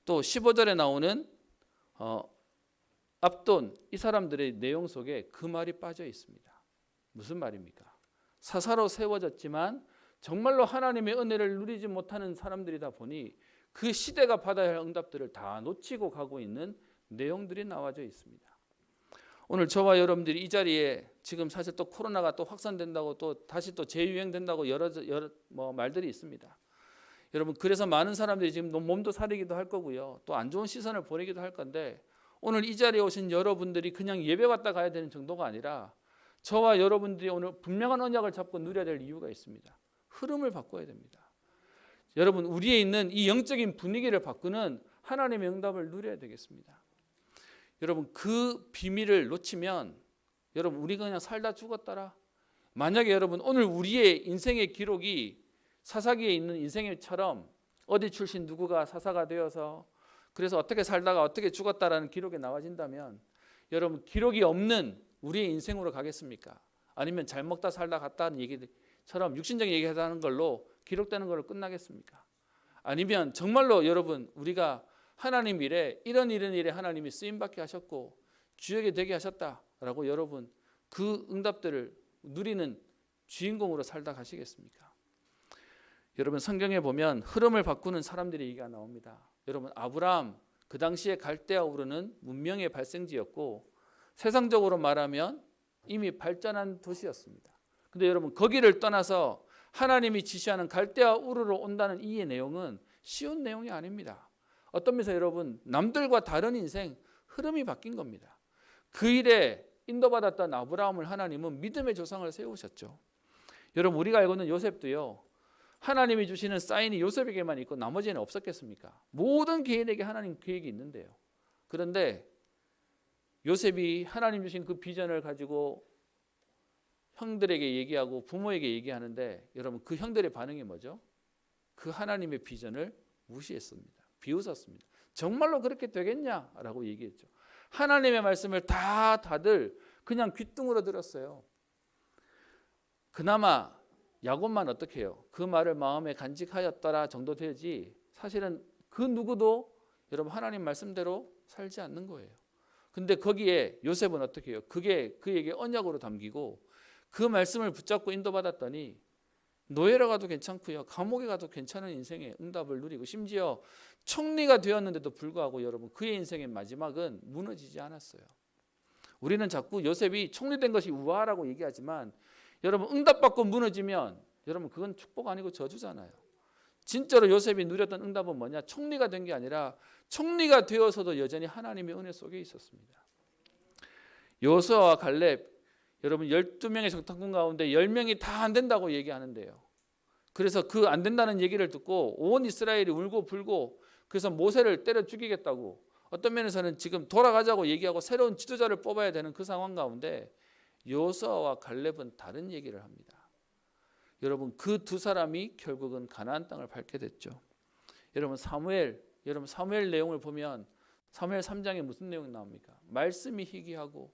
또 15절에 나오는 압돈, 이 사람들의 내용 속에 그 말이 빠져 있습니다. 무슨 말입니까? 사사로 세워졌지만 정말로 하나님의 은혜를 누리지 못하는 사람들이다 보니 그 시대가 받아야 할 응답들을 다 놓치고 가고 있는 내용들이 나와져 있습니다. 오늘 저와 여러분들이 이 자리에 지금 사실 또 코로나가 또 확산된다고 또 다시 또 재유행된다고 여러 말들이 있습니다. 여러분 그래서 많은 사람들이 지금 몸도 사리기도 할 거고요. 또 안 좋은 시선을 보내기도 할 건데 오늘 이 자리에 오신 여러분들이 그냥 예배 왔다 가야 되는 정도가 아니라 저와 여러분들이 오늘 분명한 언약을 잡고 누려야 될 이유가 있습니다. 흐름을 바꿔야 됩니다. 여러분 우리에 있는 이 영적인 분위기를 바꾸는 하나님의 응답을 누려야 되겠습니다. 여러분 그 비밀을 놓치면 여러분 우리가 그냥 살다 죽었더라. 만약에 여러분 오늘 우리의 인생의 기록이 사사기에 있는 인생처럼 어디 출신 누구가 사사가 되어서 그래서 어떻게 살다가 어떻게 죽었다라는 기록이 나와진다면 여러분 기록이 없는 우리의 인생으로 가겠습니까? 아니면 잘 먹다 살다 갔다는 얘기처럼 육신적인 얘기하는 걸로 기록되는 걸로 끝나겠습니까? 아니면 정말로 여러분 우리가 하나님 일에 이런 일에 하나님이 쓰임받게 하셨고 주역이 되게 하셨다라고 여러분 그 응답들을 누리는 주인공으로 살다 가시겠습니까? 여러분 성경에 보면 흐름을 바꾸는 사람들의 얘기가 나옵니다. 여러분 아브라함 그 당시에 갈대아 우르는 문명의 발생지였고 세상적으로 말하면 이미 발전한 도시였습니다. 근데 여러분 거기를 떠나서 하나님이 지시하는 갈대아 우르로 온다는 이 내용은 쉬운 내용이 아닙니다. 어떤 면에서 여러분 남들과 다른 인생 흐름이 바뀐 겁니다. 그 일에 인도받았던 아브라함을 하나님은 믿음의 조상을 세우셨죠. 여러분 우리가 알고 있는 요셉도요. 하나님이 주시는 사인이 요셉에게만 있고 나머지는 없었겠습니까? 모든 개인에게 하나님 계획이 있는데요. 그런데 요셉이 하나님 주신 그 비전을 가지고 형들에게 얘기하고 부모에게 얘기하는데 여러분 그 형들의 반응이 뭐죠? 그 하나님의 비전을 무시했습니다. 비웃었습니다. 정말로 그렇게 되겠냐라고 얘기했죠. 하나님의 말씀을 다들 그냥 귓등으로 들었어요. 그나마 야곱만 어떻게 해요? 그 말을 마음에 간직하였더라 정도 되지 사실은 그 누구도 여러분 하나님 말씀대로 살지 않는 거예요. 근데 거기에 요셉은 어떻게 해요? 그게 그에게 언약으로 담기고 그 말씀을 붙잡고 인도받았더니 노예로 가도 괜찮고요. 감옥에 가도 괜찮은 인생의 응답을 누리고 심지어 총리가 되었는데도 불구하고 여러분 그의 인생의 마지막은 무너지지 않았어요. 우리는 자꾸 요셉이 총리된 것이 우아라고 얘기하지만 여러분 응답받고 무너지면 여러분 그건 축복 아니고 저주잖아요. 진짜로 요셉이 누렸던 응답은 뭐냐? 총리가 된 게 아니라 총리가 되어서도 여전히 하나님의 은혜 속에 있었습니다. 여호수아와 갈렙 여러분 12명의 정탐꾼 가운데 10명이 다 안 된다고 얘기하는데요. 그래서 그 안 된다는 얘기를 듣고 온 이스라엘이 울고 불고 그래서 모세를 때려 죽이겠다고 어떤 면에서는 지금 돌아가자고 얘기하고 새로운 지도자를 뽑아야 되는 그 상황 가운데 여호수아와 갈렙은 다른 얘기를 합니다. 여러분 그 두 사람이 결국은 가나안 땅을 밟게 됐죠. 여러분 사무엘 내용을 보면 사무엘 3장에 무슨 내용이 나옵니까? 말씀이 희귀하고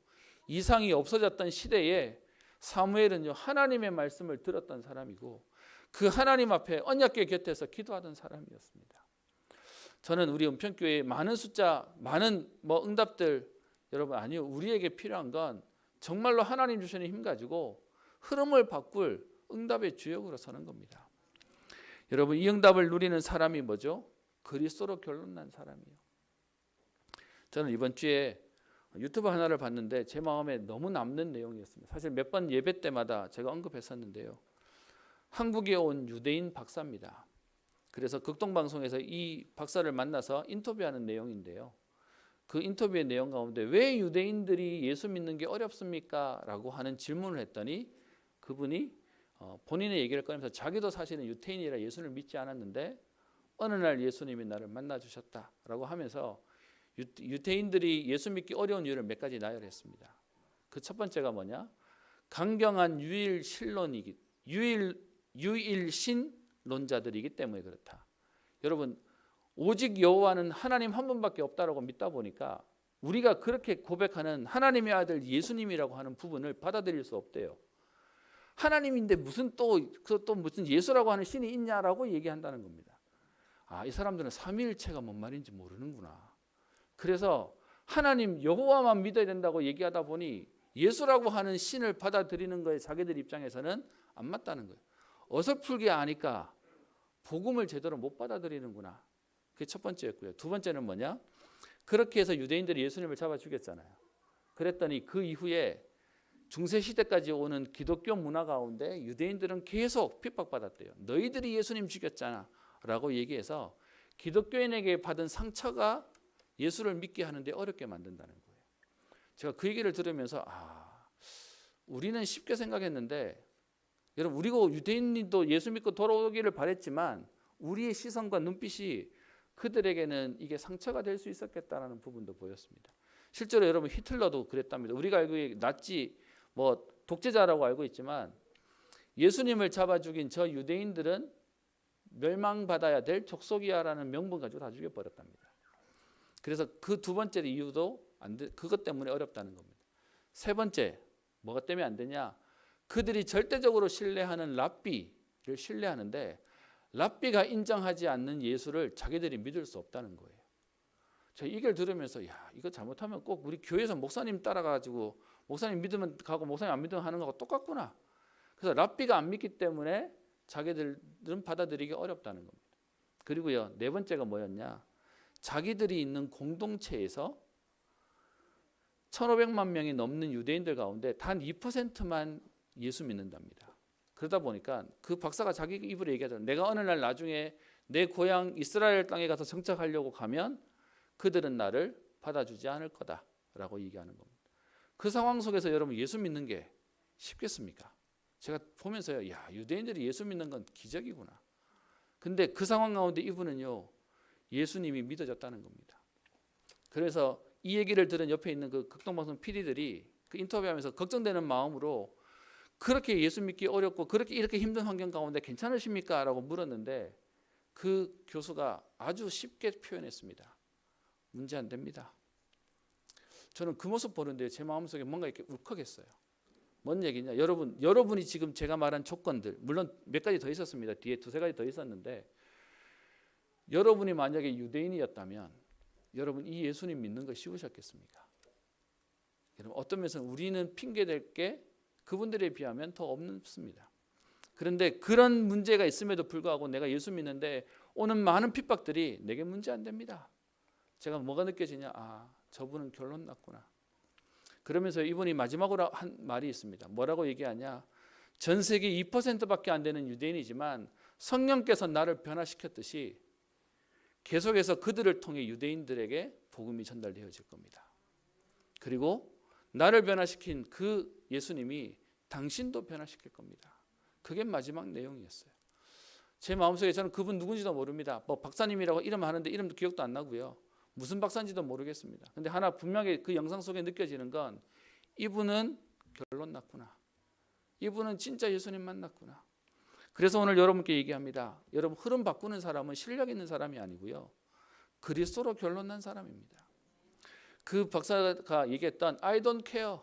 이상이 없어졌던 시대에 사무엘은요 하나님의 말씀을 들었던 사람이고 그 하나님 앞에 언약궤 곁에서 기도하던 사람이었습니다. 저는 우리 은평교회에 많은 응답들 여러분 아니요 우리에게 필요한 건 정말로 하나님 주시는 힘 가지고 흐름을 바꿀 응답의 주역으로 서는 겁니다. 여러분 이 응답을 누리는 사람이 뭐죠? 그리스도로 결론난 사람이요. 저는 이번 주에 유튜브 하나를 봤는데 제 마음에 너무 남는 내용이었습니다. 사실 몇 번 예배 때마다 제가 언급했었는데요. 한국에 온 유대인 박사입니다. 그래서 극동방송에서 이 박사를 만나서 인터뷰하는 내용인데요. 그 인터뷰의 내용 가운데 왜 유대인들이 예수 믿는 게 어렵습니까? 라고 하는 질문을 했더니 그분이 본인의 얘기를 꺼내면서 자기도 사실은 유태인이라 예수를 믿지 않았는데 어느 날 예수님이 나를 만나주셨다라고 하면서 유태인들이 예수 믿기 어려운 이유를 몇 가지 나열했습니다. 그 첫 번째가 뭐냐? 강경한 유일신론자들이기 때문에 그렇다. 여러분 오직 여호와는 하나님 한 분밖에 없다라고 믿다 보니까 우리가 그렇게 고백하는 하나님의 아들 예수님이라고 하는 부분을 받아들일 수 없대요. 하나님인데 무슨 또 무슨 예수라고 하는 신이 있냐라고 얘기한다는 겁니다. 이 사람들은 삼위일체가 뭔 말인지 모르는구나. 그래서 하나님 여호와만 믿어야 된다고 얘기하다 보니 예수라고 하는 신을 받아들이는 거에 자기들 입장에서는 안 맞다는 거예요. 어설프게 아니까 복음을 제대로 못 받아들이는구나. 그게 첫 번째였고요. 두 번째는 뭐냐? 그렇게 해서 유대인들이 예수님을 잡아 죽였잖아요. 그랬더니 그 이후에 중세시대까지 오는 기독교 문화 가운데 유대인들은 계속 핍박받았대요. 너희들이 예수님 죽였잖아 라고 얘기해서 기독교인에게 받은 상처가 예수를 믿게 하는데 어렵게 만든다는 거예요. 제가 그 얘기를 들으면서 우리는 쉽게 생각했는데 여러분 우리고 유대인도 예수 믿고 돌아오기를 바랬지만 우리의 시선과 눈빛이 그들에게는 이게 상처가 될 수 있었겠다라는 부분도 보였습니다. 실제로 여러분 히틀러도 그랬답니다. 우리가 알기에 나치 독재자라고 알고 있지만 예수님을 잡아 죽인 저 유대인들은 멸망받아야 될 족속이야라는 명분 가지고 다 죽여버렸답니다. 그래서 그 두 번째 이유도 그것 때문에 어렵다는 겁니다. 세 번째 뭐가 때문에 안 되냐? 그들이 절대적으로 신뢰하는 랍비를 신뢰하는데 랍비가 인정하지 않는 예수를 자기들이 믿을 수 없다는 거예요. 제가 이 얘기를 들으면서 이거 잘못하면 꼭 우리 교회에서 목사님 따라가지고 목사님 믿으면 가고 목사님 안 믿으면 하는 거하고 똑같구나. 그래서 랍비가 안 믿기 때문에 자기들은 받아들이기 어렵다는 겁니다. 그리고요 네 번째가 뭐였냐? 자기들이 있는 공동체에서 1500만 명이 넘는 유대인들 가운데 단 2%만 예수 믿는답니다. 그러다 보니까 그 박사가 자기 입으로 얘기하잖아요. 내가 어느 날 나중에 내 고향 이스라엘 땅에 가서 정착하려고 가면 그들은 나를 받아주지 않을 거다라고 얘기하는 겁니다. 그 상황 속에서 여러분 예수 믿는 게 쉽겠습니까? 제가 보면서요. 유대인들이 예수 믿는 건 기적이구나. 근데 그 상황 가운데 이분은요. 예수님이 믿어졌다는 겁니다. 그래서 이 얘기를 들은 옆에 있는 그 극동방송 PD들이 그 인터뷰하면서 걱정되는 마음으로 그렇게 예수 믿기 어렵고 그렇게 이렇게 힘든 환경 가운데 괜찮으십니까? 라고 물었는데 그 교수가 아주 쉽게 표현했습니다. 문제 안 됩니다. 저는 그 모습 보는데 제 마음속에 뭔가 이렇게 울컥했어요. 뭔 얘기냐? 여러분이 지금 제가 말한 조건들, 물론 몇 가지 더 있었습니다. 뒤에 두세 가지 더 있었는데 여러분이 만약에 유대인이었다면 여러분 이 예수님 믿는 거 쉬우셨겠습니까? 여러분 어떤 면에서는 우리는 핑계댈 게 그분들에 비하면 더 없습니다. 그런데 그런 문제가 있음에도 불구하고 내가 예수 믿는데 오는 많은 핍박들이 내게 문제 안 됩니다. 제가 뭐가 느껴지냐? 저분은 결론 났구나. 그러면서 이분이 마지막으로 한 말이 있습니다. 뭐라고 얘기하냐? 전 세계 2%밖에 안 되는 유대인이지만 성령께서 나를 변화시켰듯이 계속해서 그들을 통해 유대인들에게 복음이 전달되어질 겁니다. 그리고 나를 변화시킨 그 예수님이 당신도 변화시킬 겁니다. 그게 마지막 내용이었어요. 제 마음속에 저는 그분 누군지도 모릅니다. 뭐 박사님이라고 이름 하는데 이름도 기억도 안 나고요. 무슨 박사인지도 모르겠습니다. 근데 하나 분명히 그 영상 속에 느껴지는 건 이분은 결론 났구나. 이분은 진짜 예수님 만났구나. 그래서 오늘 여러분께 얘기합니다. 여러분 흐름 바꾸는 사람은 실력 있는 사람이 아니고요. 그리스도로 결론 난 사람입니다. 그 박사가 얘기했던 I don't care.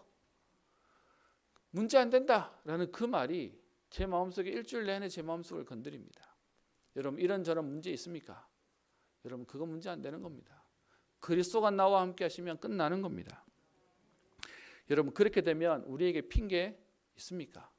문제 안 된다라는 그 말이 제 마음속에 일주일 내내 제 마음속을 건드립니다. 여러분 이런저런 문제 있습니까? 여러분 그거 문제 안 되는 겁니다. 그리스도가 나와 함께 하시면 끝나는 겁니다. 여러분 그렇게 되면 우리에게 핑계 있습니까?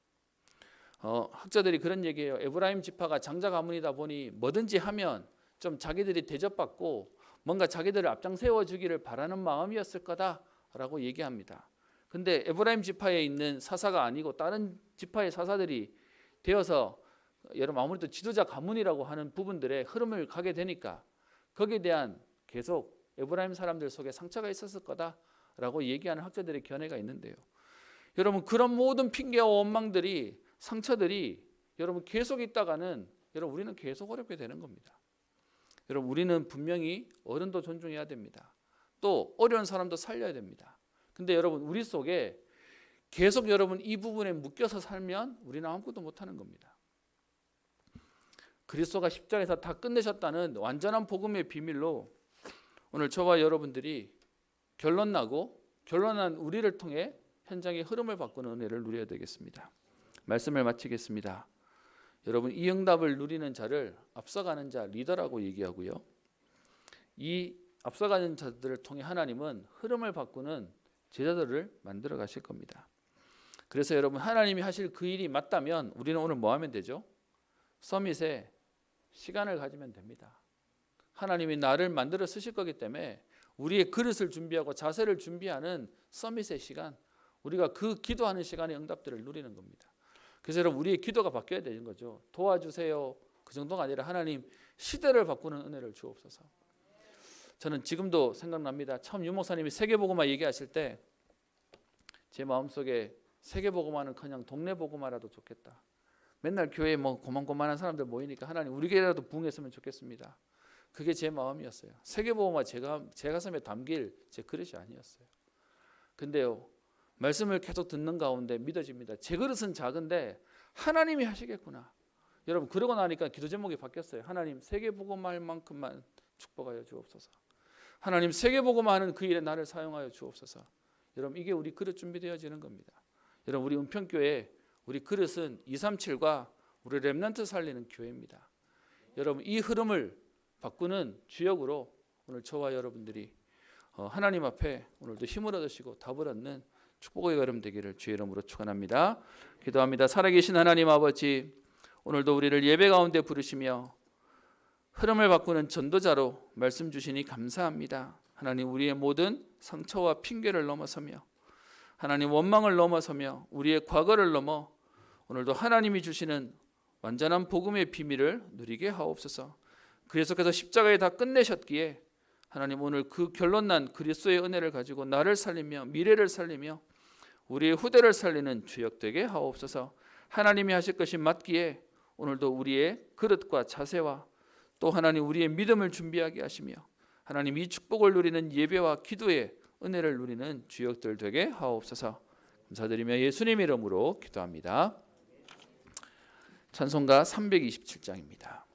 학자들이 그런 얘기해요. 에브라임 지파가 장자 가문이다 보니 뭐든지 하면 좀 자기들이 대접받고 뭔가 자기들을 앞장 세워주기를 바라는 마음이었을 거다라고 얘기합니다. 근데 에브라임 지파에 있는 사사가 아니고 다른 지파의 사사들이 되어서 여러분 아무래도 지도자 가문이라고 하는 부분들의 흐름을 가게 되니까 거기에 대한 계속 에브라임 사람들 속에 상처가 있었을 거다라고 얘기하는 학자들의 견해가 있는데요. 여러분 그런 모든 핑계와 원망들이 상처들이 여러분 계속 있다가는 여러분 우리는 계속 어렵게 되는 겁니다. 여러분 우리는 분명히 어른도 존중해야 됩니다. 또 어려운 사람도 살려야 됩니다. 근데 여러분 우리 속에 계속 여러분 이 부분에 묶여서 살면 우리는 아무것도 못하는 겁니다. 그리스도가 십자가에서 다 끝내셨다는 완전한 복음의 비밀로 오늘 저와 여러분들이 결론난 우리를 통해 현장의 흐름을 바꾸는 은혜를 누려야 되겠습니다. 말씀을 마치겠습니다. 여러분 이 응답을 누리는 자를 앞서가는 자 리더라고 얘기하고요. 이 앞서가는 자들을 통해 하나님은 흐름을 바꾸는 제자들을 만들어 가실 겁니다. 그래서 여러분 하나님이 하실 그 일이 맞다면 우리는 오늘 뭐 하면 되죠? 서밋에 시간을 가지면 됩니다. 하나님이 나를 만들어 쓰실 거기 때문에 우리의 그릇을 준비하고 자세를 준비하는 서밋의 시간, 우리가 그 기도하는 시간의 응답들을 누리는 겁니다. 그래서 여러분 우리의 기도가 바뀌어야 되는 거죠. 도와주세요. 그 정도가 아니라 하나님 시대를 바꾸는 은혜를 주옵소서. 저는 지금도 생각납니다. 처음 유 목사님이 세계복음화 얘기하실 때 제 마음속에 세계복음화는 그냥 동네 복음화라도 좋겠다. 맨날 교회에 뭐 고만고만한 사람들 모이니까 하나님 우리 교회라도 부흥했으면 좋겠습니다. 그게 제 마음이었어요. 세계복음화 제 가슴에 담길 제 그릇이 아니었어요. 근데요 말씀을 계속 듣는 가운데 믿어집니다. 제 그릇은 작은데 하나님이 하시겠구나. 여러분 그러고 나니까 기도 제목이 바뀌었어요. 하나님 세계복음화할 만큼만 축복하여 주옵소서. 하나님 세계복음화하는 그 일에 나를 사용하여 주옵소서. 여러분 이게 우리 그릇 준비되어지는 겁니다. 여러분 우리 은평교회 우리 그릇은 237과 우리 렘넌트 살리는 교회입니다. 여러분 이 흐름을 바꾸는 주역으로 오늘 저와 여러분들이 하나님 앞에 오늘도 힘을 얻으시고 답을 얻는 축복의 걸음 되기를 주의 이름으로 축원합니다. 기도합니다. 살아계신 하나님 아버지, 오늘도 우리를 예배 가운데 부르시며 흐름을 바꾸는 전도자로 말씀 주시니 감사합니다. 하나님 우리의 모든 상처와 핑계를 넘어서며 하나님 원망을 넘어서며 우리의 과거를 넘어 오늘도 하나님이 주시는 완전한 복음의 비밀을 누리게 하옵소서. 그리스도께서 십자가에 다 끝내셨기에 하나님 오늘 그 결론난 그리스도의 은혜를 가지고 나를 살리며 미래를 살리며 우리의 후대를 살리는 주역 되게 하옵소서. 하나님이 하실 것이 맞기에 오늘도 우리의 그릇과 자세와 또 하나님 우리의 믿음을 준비하게 하시며 하나님 이 축복을 누리는 예배와 기도에 은혜를 누리는 주역들 되게 하옵소서. 감사드리며 예수님 이름으로 기도합니다. 찬송가 327장입니다.